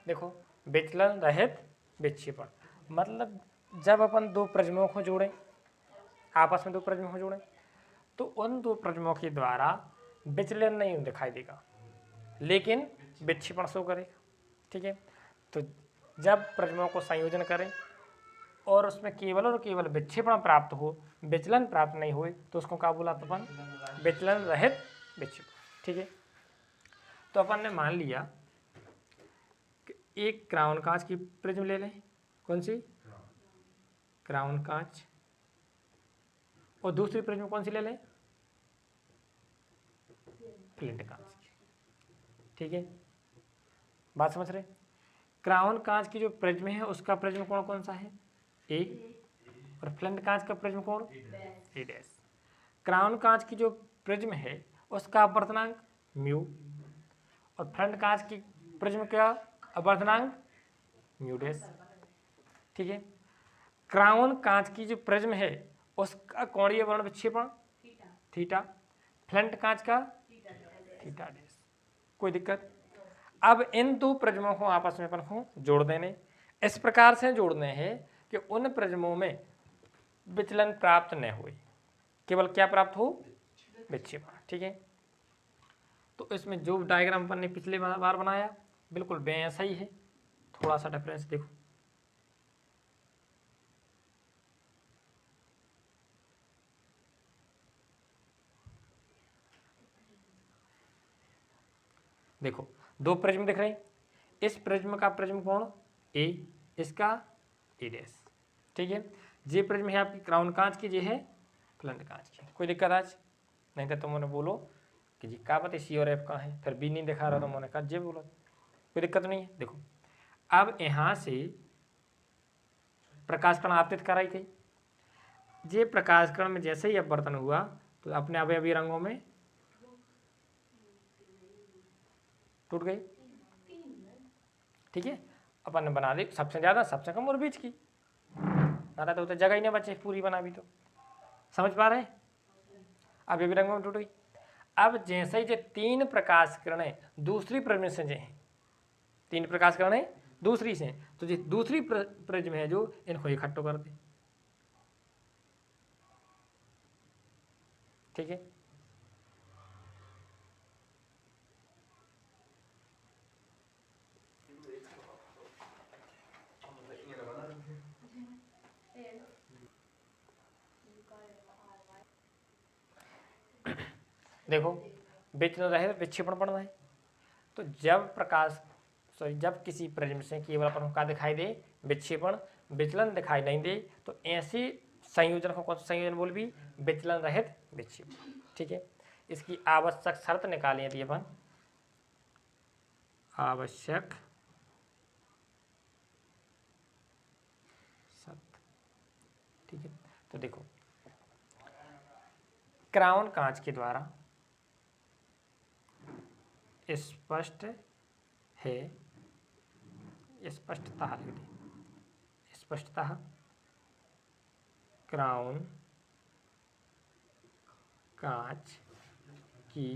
देखो विचलन रहित विक्षेपण मतलब जब अपन दो प्रिज्मों को जोड़ें, आपस में दो प्रिज्मों को जोड़ें, तो उन दो प्रिज्मों के द्वारा विचलन नहीं दिखाई देगा लेकिन विक्षेपण शो करेगा। ठीक है, तो जब प्रिज्मों को संयोजन करें और उसमें केवल और केवल विक्षेपण प्राप्त हो, विचलन प्राप्त नहीं हुए, तो उसको क्या बोला अपन? विचलन रहित विक्षेपण। ठीक है, तो अपन ने मान लिया कि एक क्राउन कांच की प्रिज्म ले लें। कौन सी? क्राउन कांच। और दूसरी प्रिज्म कौन सी ले लें? फ्लिंट कांच की। ठीक है, बात समझ रहे? क्राउन कांच की जो प्रिज्म है उसका प्रिज्म कोण कौन सा है? ए। और फ्लिंट कांच का प्रिज्म कोण? ए डैश। क्राउन कांच की जो प्रिज्म है उसका अपवर्तनांक म्यू और फ्लिंट कांच की प्रिज्म का अपवर्तनांक म्यू डैश। ठीक है, क्राउन कांच की जो प्रिज्म है उसका कोणीय वर्ण विक्षेपण थीटा, फ्लिंट कांच का थीटा डैश। कोई दिक्कत? अब इन दो प्रिज्मों को आपस में अपन को जोड़ देने, इस प्रकार से जोड़ने हैं कि उन प्रिज्मों में विचलन प्राप्त न हुए, केवल क्या प्राप्त हो? विक्षेपण। ठीक है, तो इसमें जो डायग्राम अपन ने पिछले बार बनाया बिल्कुल वैसा ही है, थोड़ा सा डिफरेंस देखो। देखो दो प्रिज्म दिख रहे हैं, इस प्रिज्म का प्रिज्म कोण ए, इसका ए डैश। ठीक है, ये प्रिज्म है आपकी क्राउन कांच की, ये है फ्लिंट कांच की। कोई दिक्कत आज? नहीं तो तुमने बोलो कि जी क्या पता सी और एफ का है, फिर बी नहीं दिखा रहा, तो मैंने कहा जे बोला, कोई दिक्कत नहीं है। देखो अब यहाँ से प्रकाश कण आपतित कराई गई, ये प्रकाश कण में जैसे ही अपवर्तन हुआ तो अपने अवयवी रंगों में टूट गई। ठीक है, अपन ने बना दी सबसे ज्यादा सबसे कम और बीच की, ना तो जगह ही नहीं बचे पूरी बना भी। तो समझ पा रहे हैं? अब ये भी रंगों में टूट गई। अब जैसे ही ये तीन प्रकाश किरणें दूसरी प्रिज्म से जे हैं, तीन प्रकाश किरणें दूसरी से, तो ये दूसरी प्रिज्म है जो इनको इकट्ठो कर दे। ठीक है, देखो विचलन रहित विक्षेपण पढ़ना है। तो जब किसी प्रिज्म से केवल अपन को क्या दिखाई दे? विक्षेपण, विचलन दिखाई नहीं दे, तो ऐसे संयोजन को कौन सा संयोजन बोल भी? विचलन रहित विक्षेपण। ठीक है, इसकी आवश्यक शर्त निकालें यदि अपन, आवश्यक शर्त। ठीक है, तो देखो क्राउन कांच के द्वारा स्पष्ट है, स्पष्टतः लिख दी, स्पष्टतः क्राउन कांच की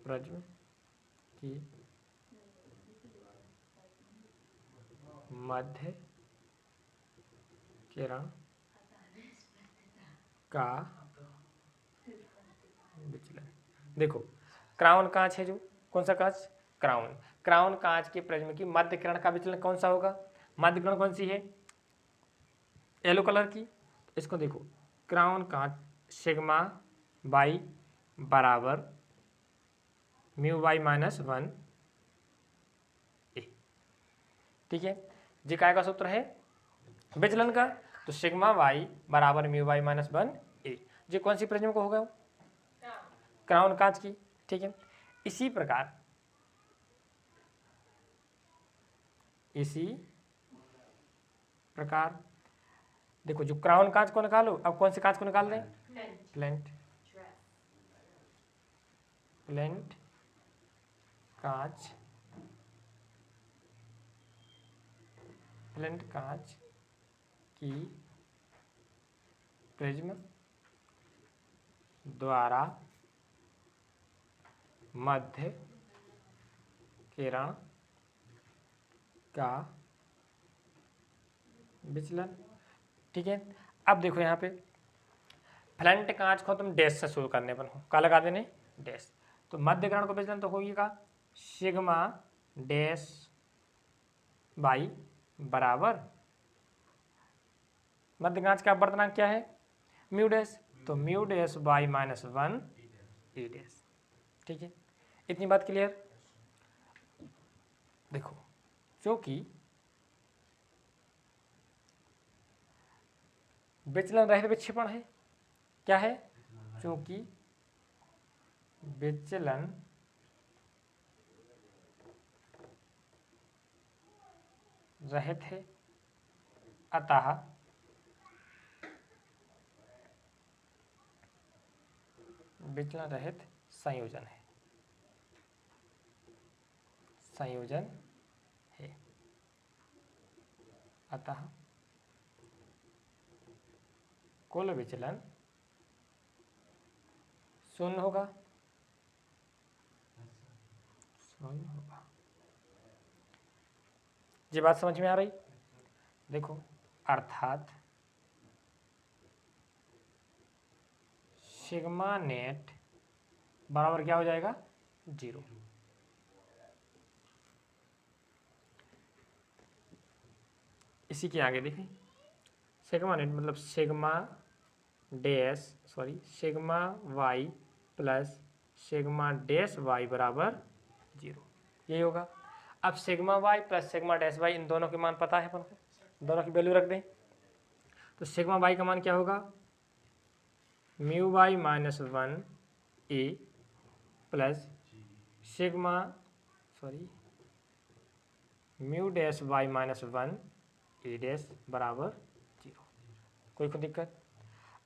प्रिज्म की मध्य किरण का विचलन। देखो क्राउन कांच है जो, कौन सा कांच? क्राउन। क्राउन कांच के प्रिज्म की मध्य किरण का विचलन कौन सा होगा? मध्य किरण कौन सी है? येलो कलर की। इसको देखो क्राउन कांच सिग्मा बाई बराबर म्यू बाई -1 ए। ठीक है, जी काय का सूत्र है? विचलन का। तो सिग्मा वाई बराबर म्यू बाई -1 ए, जी कौन सी प्रिज्म को होगा? क्राउन कांच की। ठीक है, इसी प्रकार देखो जो क्राउन कांच को निकालो, अब कौन से कांच को निकाल दें? फ्लिंट कांच, फ्लिंट कांच की प्रिज्म द्वारा मध्य किरण का विचलन। ठीक है, अब देखो यहाँ पे फ्लैट कांच को तुम डैश से शुरू करने पर हो, क्या लगा देने, डैश। तो मध्य किरण को विचलन तो होगा सिग्मा डैश बाई बराबर मध्य कांच का अपवर्तनांक क्या है, म्यू डैश, तो mu dash by -1 E dash. ठीक है, इतनी बात क्लियर। देखो क्योंकि विचलन रहित विक्षेपण है, क्या है, क्योंकि विचलन रहित है अतः विचलन रहित संयोजन है, संयोजन है अतः कुल विचलन शून्य होगा, शून्य होगा। ये बात समझ में आ रही। देखो अर्थात सिग्मा नेट बराबर क्या हो जाएगा, 0। इसी के आगे देखें, सिग्मा नेट मतलब sigma Y plus sigma dash Y बराबर 0, यही होगा। अब sigma Y plus sigma dash Y, इन दोनों के मान पता है अपन को, दोनों की वैल्यू रख दें। तो सिग्मा वाई का मान क्या होगा, म्यू वाई -1 ए प्लस म्यू डैश वाई -1 ए डैश बराबर 0। कोई दिक्कत।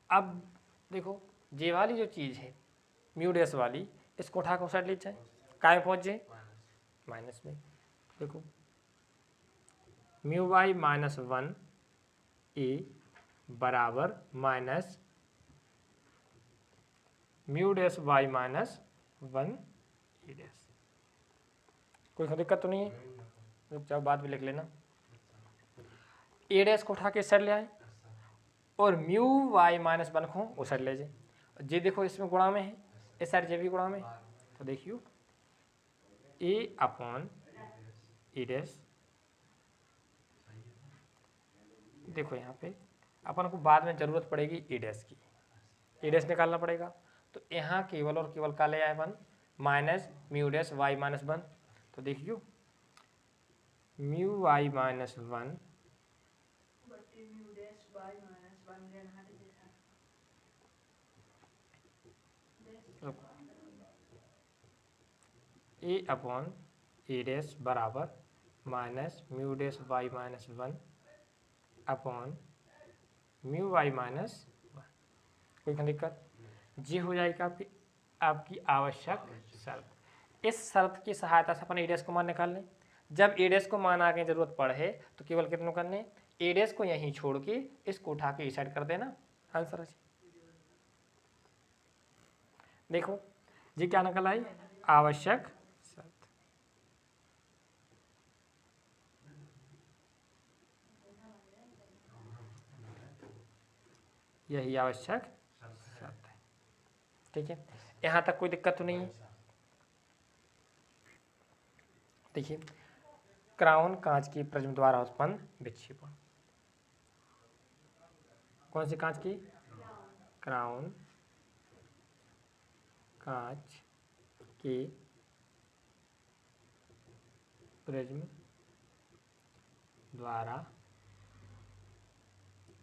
अब देखो ये वाली जो चीज़ है म्यू डैश वाली, इसको उठा कर साइड ले जाए, काय पहुँच जाए, माइनस में। देखो म्यू वाई -1 ए बराबर माइनस म्यू डैश वाई -1 ए डैश। कोई दिक्कत तो नहीं है, रुक जाओ बाद में लिख लेना। ए डैश को उठा के इस साइड ले आए और म्यू वाई -1 को उस साइड ले जाए। ये देखो इसमें गुणा में है, इस साइड ये भी गुणा में, तो देखियो ए अपॉन ए डैश। देखो यहाँ पे अपन को बाद में जरूरत पड़ेगी ए डैश की, ए डैश निकालना पड़ेगा। तो यहाँ केवल और केवल का ले आए अपन माइनस म्यू डैश वाई -1। तो देखियो mu y -1 A upon a dash बराबर minus mu dash y -1 upon mu y -1। कोई दिक्कत, जी हो जाएगा आपकी आवश्यक शर्त। इस शर्त की सहायता से अपन ए डैश को मान निकाल लें। जब ए डैश को मान आगे जरूरत पड़े तो केवल कितनों करने, ए डैश को यहीं छोड़ के इसको उठा के इस साइड कर देना, आंसर है। देखो जी क्या निकल आई, आवश्यक शर्त। यही आवश्यक शर्त है। ठीक है, यहाँ तक कोई दिक्कत तो नहीं है। देखिए क्राउन कांच की प्रिज्म द्वारा उत्पन्न विक्षेपण, कौन सी कांच की, क्राउन कांच की प्रिज्म द्वारा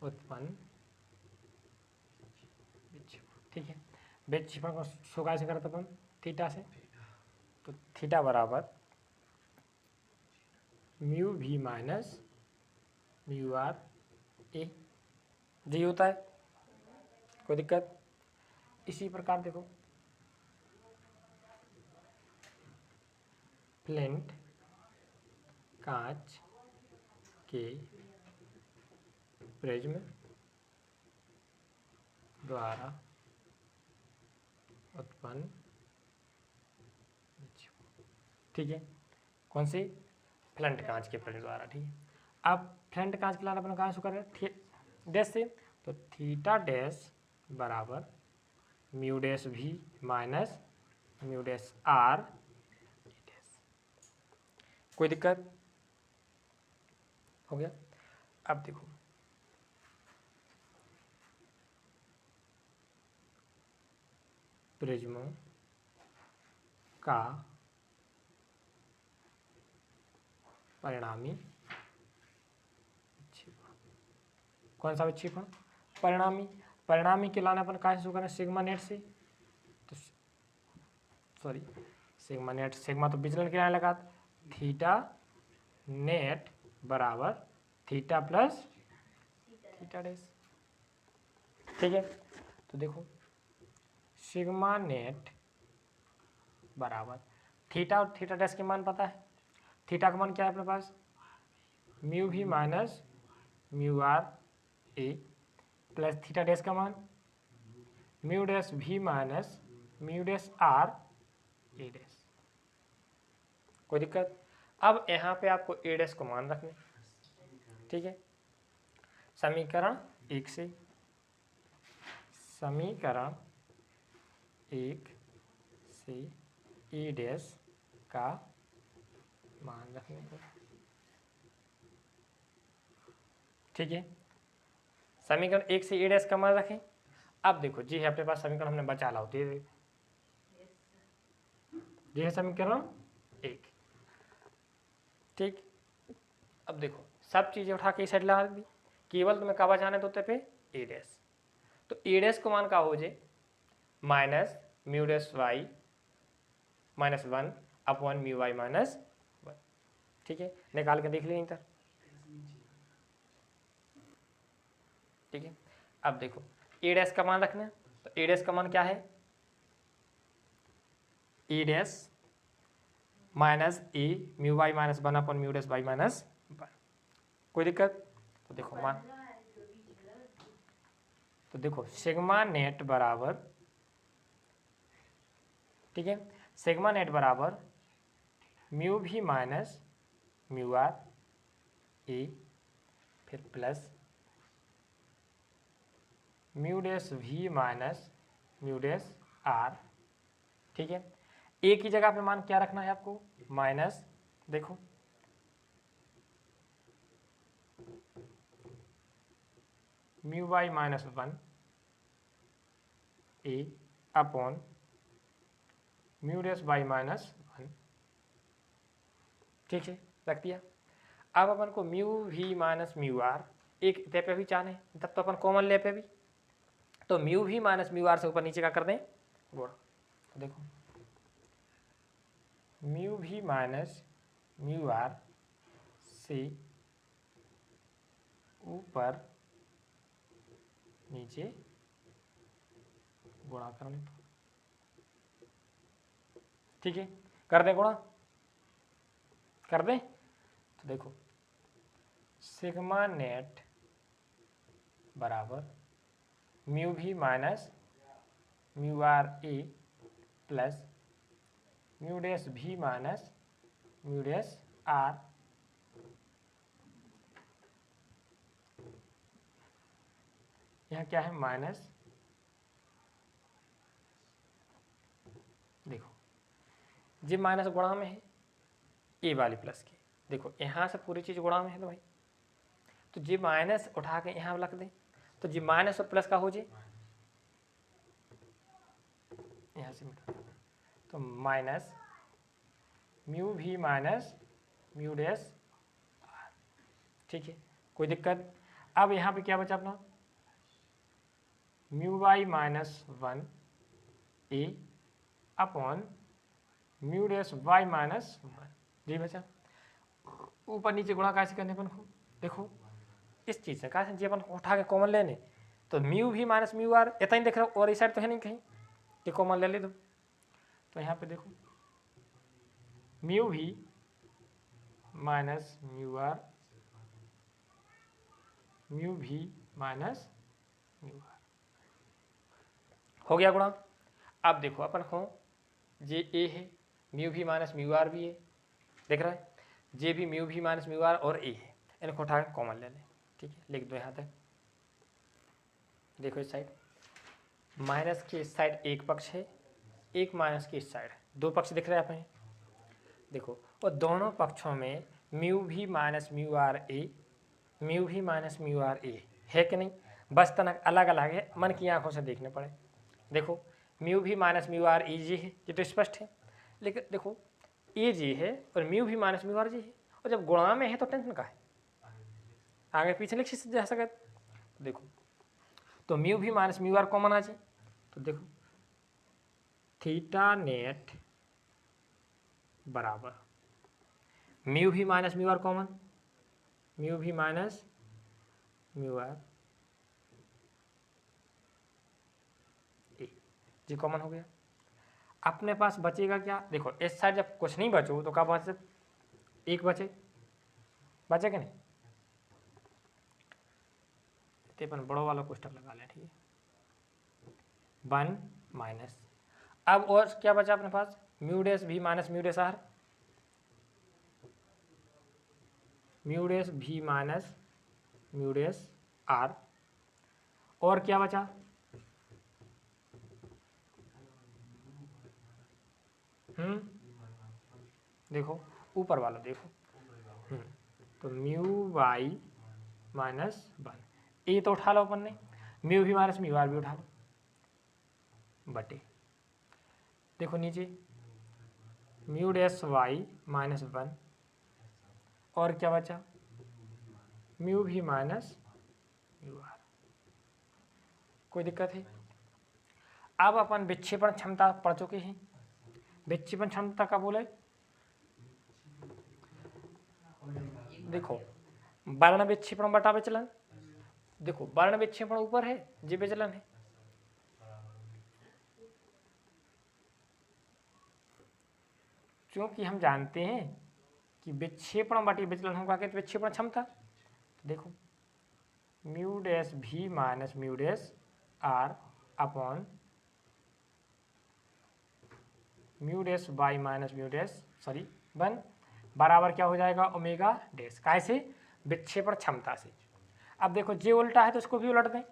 उत्पन्न विक्षेपण। ठीक है, विक्षेपण को शो कैसे करते अपन, थीटा से। तो थीटा बराबर म्यू भी माइनस म्यू आर ए, जी होता है। कोई दिक्कत। इसी प्रकार देखो फ्लिंट कांच के प्रिज्म द्वारा उत्पन्न ठीक है, कौन सी, फ्लंट कांच के प्रश्न द्वारा। ठीक है, अब फ्लंट कांच के लाना अपना कहाँ से करें, डैश से, तो थीटा डैश बराबर म्यू डैश भी minus mu dash r dash. कोई दिक्कत हो गया। अब देखो प्रिज्मों का परिणामी विक्षेपण, कौन सा विक्षेपण, परिणामी। परिणामी के लाने अपन कहाँ से शुरू करें, सिग्मा नेट से, तो सॉरी सिग्मा नेट, सिग्मा तो विचलन के लाने लगा, थीटा नेट बराबर थीटा प्लस थीटा डैश। ठीक है, तो देखो सिग्मा नेट बराबर थीटा और थीटा डैश के मान पता है, थीटा का मान क्या है अपने पास, म्यू भी minus mu R A plus theta dash का मान म्यू डैश भी minus mu dash r a dash. कोई दिक्कत। अब यहाँ पे आपको ए डैश को मान रखने। ठीक है, समीकरण 1 से, समीकरण 1 से ए डैश का मान रखने को। ठीक है, समीकरण 1 से ए डैश का मान रखें। अब देखो जी है अपने पास समीकरण हमने बचा ला होती है, जी है समीकरण 1। ठीक, अब देखो सब चीजें उठा के इस साइड ला दी, केवल तुम्हें कब जाना है तो पे ए डैश, तो ए डैश को मान का हो जाए minus mu dash Y minus 1 upon mu Y minus 1। ठीक है, निकाल के देख ली इधर। ठीक है, अब देखो ए डैश का मान रखना है, तो ए डैश का मान क्या है, A dash minus A mu Y minus 1 upon mu dash Y minus 1। कोई दिक्कत। तो देखो मान, तो देखो सिग्मा नेट बराबर, ठीक है, सिग्मा नेट बराबर म्यू भी माइनस म्यू आर ए फिर प्लस म्यू डैश भी माइनस म्यू डैश आर। ठीक है, ए की जगह पे मान क्या रखना है आपको, माइनस, देखो म्यू वाई माइनस 1 ए upon mu dash Y minus 1। ठीक है, रख दिया। अब अपन को म्यू भी माइनस म्यू आर एक दे पे भी चाहने, तब तो अपन कॉमन ले पे भी, तो म्यू भी माइनस म्यू आर से ऊपर नीचे का कर दें गुणा। तो देखो म्यू भी माइनस म्यू आर से ऊपर नीचे गुणा कर लें। ठीक है, कर दें गुणा, कर दें। तो देखो सिग्मा नेट बराबर म्यू भी minus mu R A plus mu dash भी माइनस म्यू डैश आर। यहाँ क्या है माइनस, देखो जी माइनस गुणा में है ए वाली प्लस के, देखो यहाँ से पूरी चीज गुणा में है तो भाई, तो जी माइनस उठा के यहाँ रख दें, तो जी माइनस और प्लस का हो जाए, यहाँ से मिटा, तो माइनस म्यू भी माइनस म्यू डैश आर। ठीक है, कोई दिक्कत। अब यहाँ पे क्या बचा अपना, म्यू वाई माइनस 1 ए upon mu dash Y minus 1। जी बचा, ऊपर नीचे गुणा कैसे करने अपन को, देखो इस चीज से कैसे जी अपन उठा के कॉमन लेने, तो म्यू भी माइनस म्यू आर इतना ही देख रहा हो, और इस साइड तो है नहीं कहीं कि कॉमन ले ले दो, तो यहाँ पे देखो म्यू भी माइनस म्यू आर म्यू भी माइनस म्यू आर हो गया गुणा। अब देखो अपन को जे ए है म्यू भी माइनस म्यू आर भी है, देख रहा है, जे भी म्यू भी माइनस म्यू आर और ए है, इनको उठा के कॉमन ले लें। ठीक है, लिख दो यहाँ तक। देखो इस साइड माइनस की इस साइड एक पक्ष है, एक माइनस की इस साइड, दो पक्ष दिख रहे हैं आप देखो, और दोनों पक्षों में म्यू भी minus mu are A, mu भी माइनस म्यू आर ए है कि नहीं, बस तनक अलग अलग है, मन की आंखों से देखने पड़े। देखो म्यू भी माइनस म्यू आर ए जी है, ये तो स्पष्ट है, लेकिन देखो ए जी है और म्यू भी माइनस म्यू आर जी है, और जब गुणा में है तो टेंशन का है, आगे पीछे लिख जा सके। देखो तो म्यू भी माइनस म्यू आर कॉमन आ जाए, तो देखो थीटा नेट बराबर म्यू भी minus mu R common, mu भी minus mu are A G common हो गया। अपने पास बचेगा क्या, देखो इस साइड जब कुछ नहीं बचो तो क्या बचे, एक बचे, बचेगा नहीं, अपन बड़ो वाला कोष्टक लगा लें। ठीक है, 1 माइनस, अब और क्या बचा अपने पास, म्यू डैश भी minus mu dash R, mu dash भी माइनस म्यू डैश आर, और क्या बचा, देखो ऊपर वाला देखो, तो म्यू वाई माइनस 1, ए तो उठा लो अपन ने, म्यू भी माइनस म्यू आर भी उठा लो, बटे देखो नीचे म्यू डैश वाई माइनस 1, और क्या बचा, म्यू भी माइनस म्यू आर। कोई दिक्कत है। अब अपन विक्षेपण क्षमता पढ़ चुके हैं, विक्षेपण क्षमता का बोले, देखो वर्ण विक्षेपण बटा विचलन, देखो वर्ण विक्षेपण ऊपर है, जी विचलन है, क्योंकि हम जानते हैं कि विक्षेपण बटे विचलन होगा क्या, तो विक्षेपण क्षमता, देखो म्यू डैश भी minus mu dash R upon mu dash Y minus mu dash 1 बराबर क्या हो जाएगा, ओमेगा डैश, कैसे, विक्षेपण क्षमता से। अब देखो जे उल्टा है तो इसको भी उलट दें,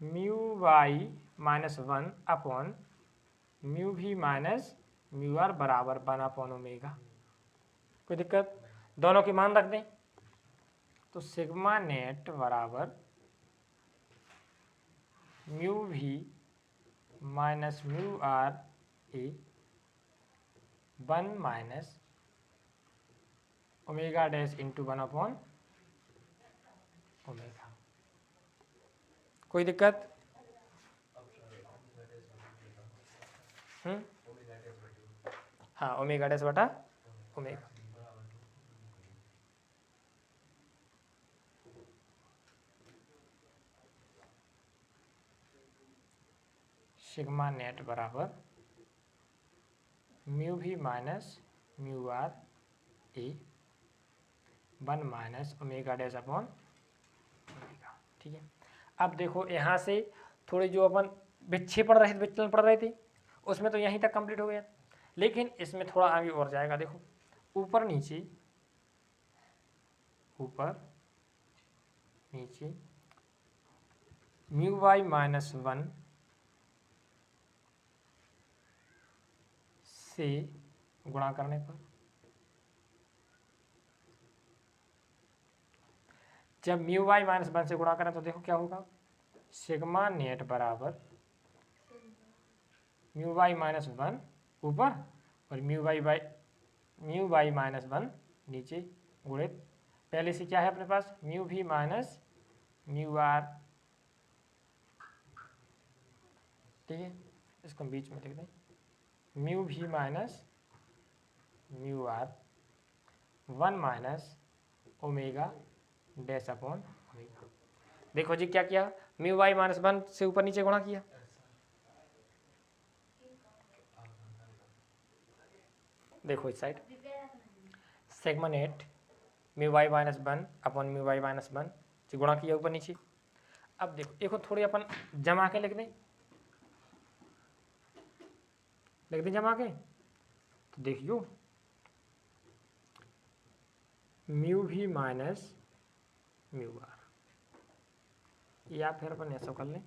mu Y minus 1 upon mu भी माइनस म्यू आर बराबर 1 अपॉन ओमेगा। कोई दिक्कत, दोनों की मान रख दें, तो सिग्मा नेट बराबर म्यू भी minus mu are A 1 minus omega dash into 1 upon omega. कोई दिक्कत, हाँ ओमेगा डैश बटा ओमेगा। सिग्मा नेट बराबर म्यू भी minus mu are A 1 minus omega dash upon omega. ठीक है, अब देखो यहाँ से थोड़ी जो अपन विक्षेपण रहित विचलन पढ़ रहे थे उसमें तो यहीं तक कंप्लीट हो गया, लेकिन इसमें थोड़ा आगे और जाएगा। देखो ऊपर नीचे ऊपर नीचे म्यू वाई माइनस 1 से गुणा करने पर, जब म्यू वाई माइनस 1 से गुणा करें तो देखो क्या होगा, सिग्मा नेट बराबर म्यू वाई माइनस 1 ऊपर और म्यू वाई माइनस 1 नीचे गुणित, पहले से क्या है अपने पास, म्यू भी माइनस म्यू आर। ठीक है, इसको बीच में लिख दें, म्यू भी minus mu R 1 minus omega dash upon omega. देखो जी क्या किया, म्यू वाई माइनस 1 से ऊपर नीचे गुणा किया, देखो इस side sigma net mu Y minus 1 upon mu Y minus 1 से गुणा किया ऊपर नीचे। अब देखो थोड़ी अपन जमा के लिख दें, लिख दें जमा के, तो देखियो म्यू भी माइनस म्यू आर, या फिर अपन ऐसा कर लें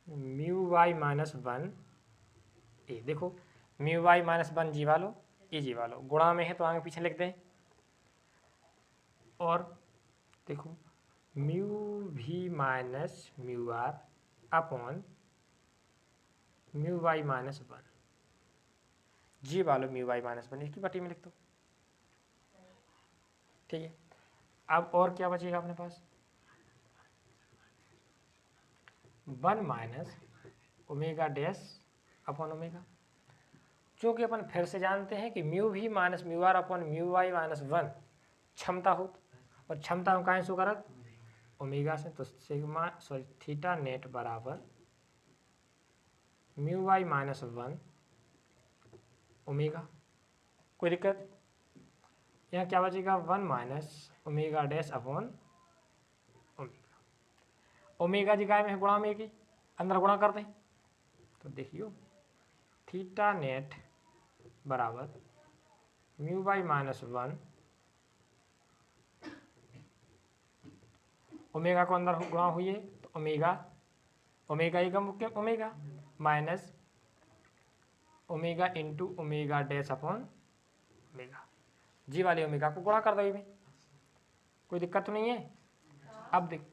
म्यू वाई माइनस 1 ए। देखो म्यू वाई माइनस 1 जी वालो ए जी वालो गुणा में है तो आगे पीछे लिख दें, और देखो म्यू भी minus mu R upon mu Y minus 1 जी वालो म्यू वाई माइनस 1 इसकी पट्टी में लिख दो। ठीक है, अब और क्या बचेगा अपने पास, 1 minus omega dash upon omega, चूँकि अपन फिर से जानते हैं कि म्यू भी minus mu R upon mu Y minus 1 क्षमता हो, और क्षमता हम कहाँ से करत ओमेगा से, तो सिग्मा सॉरी थीटा नेट बराबर म्यू वाई माइनस 1 ओमेगा। कोई दिक्कत, यहाँ क्या बचेगा 1 minus omega dash upon omega, omega जगह में है गुणा में की अंदर गुणा कर दें, तो देखियो थीटा नेट बराबर म्यू बाई माइनस 1 ओमेगा को अंदर गुणा हुई है तो ओमेगा ओमेगा ही कम omega minus omega into omega dash upon omega, जी वाले ओमेगा को गुणा कर दो में, कोई दिक्कत तो नहीं है। अब देख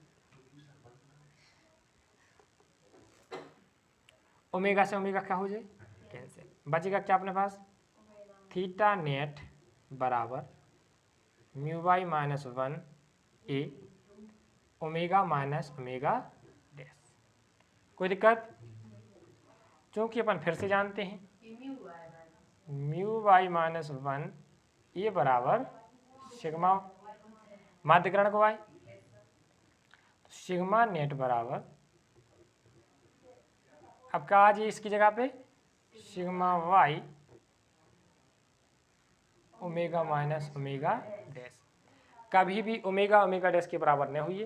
ओमेगा से ओमेगा क्या हो जाए कैंसिल, बचेगा क्या अपने पास थीटा नेट बराबर mu by minus 1 A omega minus omega dash. कोई दिक्कत, चूँकि अपन फिर से जानते हैं म्यू बाई माइनस 1 ये बराबर सिग्मा माध्यकरण को वाई, सिग्मा नेट बराबर अब क्या आ जाए इसकी जगह पे sigma Y omega minus omega dash, कभी भी ओमेगा ओमेगा डैश के बराबर न हुई,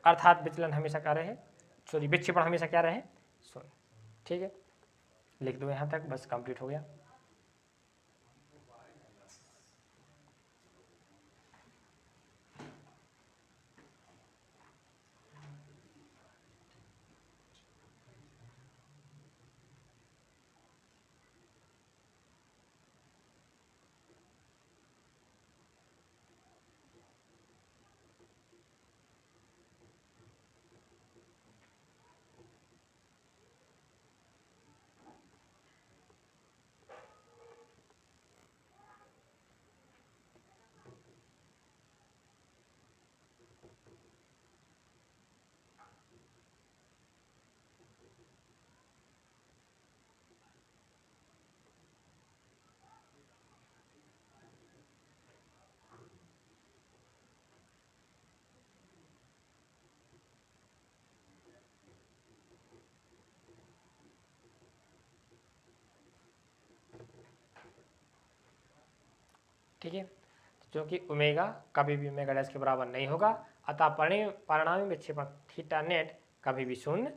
अर्थात विचलन हमेशा क्या रहे सॉरी विक्षेपण हमेशा क्या रहे शून्य। ठीक है, लिख दो यहाँ तक, बस कंप्लीट हो गया। ठीक है, क्योंकि ओमेगा कभी भी ओमेगा डैश के बराबर नहीं होगा, अतः परिणामी विक्षेपण थीटा नेट कभी भी शून्य